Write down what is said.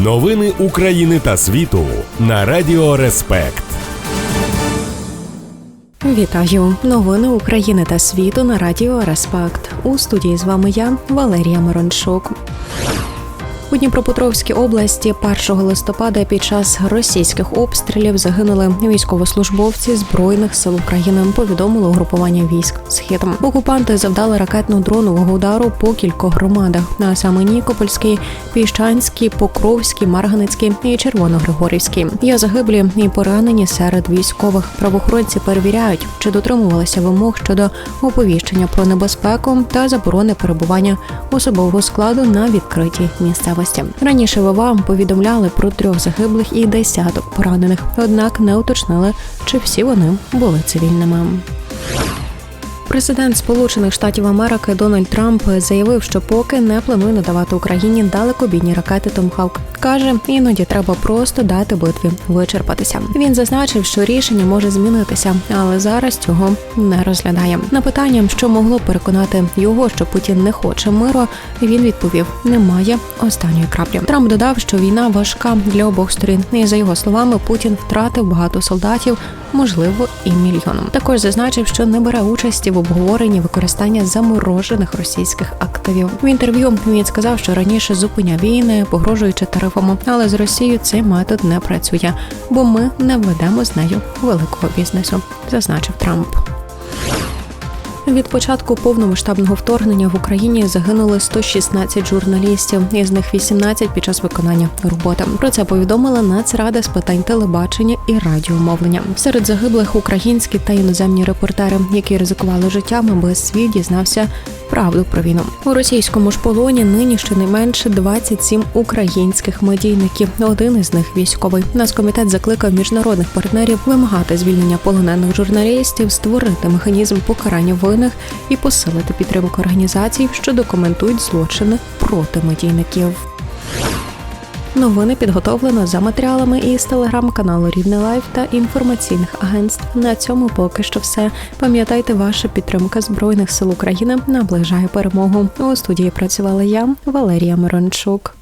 Новини України та світу на Радіо Респект. Вітаю! Новини України та світу на Радіо Респект. У студії з вами я, Валерія Мирончук. У Дніпропетровській області 1 листопада під час російських обстрілів загинули військовослужбовці Збройних сил України, повідомило угрупування військ «Схід». Окупанти завдали ракетно-дронового удару по кількох громадах, а саме Нікопольській, Піщанській, Покровській, Марганецькій і Червоногригорівській. Є загиблі і поранені серед військових. Правоохоронці перевіряють, чи дотримувалися вимог щодо оповіщення про небезпеку та заборони перебування особового складу на відкритій місцевості. Раніше ВВА повідомляли про 3 загиблих і десяток поранених, однак не уточнили, чи всі вони були цивільними. Президент Сполучених Штатів Америки Дональд Трамп заявив, що поки не планує надавати Україні далекобійні ракети «Томхавк». Каже, іноді треба просто дати битві вичерпатися. Він зазначив, що рішення може змінитися, але зараз цього не розглядає. На питання, що могло переконати його, що Путін не хоче миру, він відповів: немає останньої краплі. Трамп додав, що війна важка для обох сторін. І, за його словами, Путін втратив багато солдатів, можливо, і мільйоном. Також зазначив, що не бере участі в обговоренні використання заморожених російських активів. В інтерв'ю він сказав, що раніше зупиняв війни, погрожуючи тарифами, але з Росією цей метод не працює, бо ми не ведемо з нею великого бізнесу, зазначив Трамп. Від початку повномасштабного вторгнення в Україні загинули 116 журналістів, із них 18 під час виконання роботи. Про це повідомила Нацрада з питань телебачення і радіомовлення. Серед загиблих українські та іноземні репортери, які ризикували життям, аби світ дізнався правду про війну. У російському ж полоні нині щонайменше 27 українських медійників. Один із них військовий. Нацкомітет закликав міжнародних партнерів вимагати звільнення полонених журналістів, створити механізм покарання винних і посилити підтримку організацій, що документують злочини проти медійників. Новини підготовлено за матеріалами із телеграм-каналу Рівне Лайв та інформаційних агентств. На цьому поки що все. Пам'ятайте, ваша підтримка Збройних сил України наближає перемогу. У студії працювала я, Валерія Мирончук.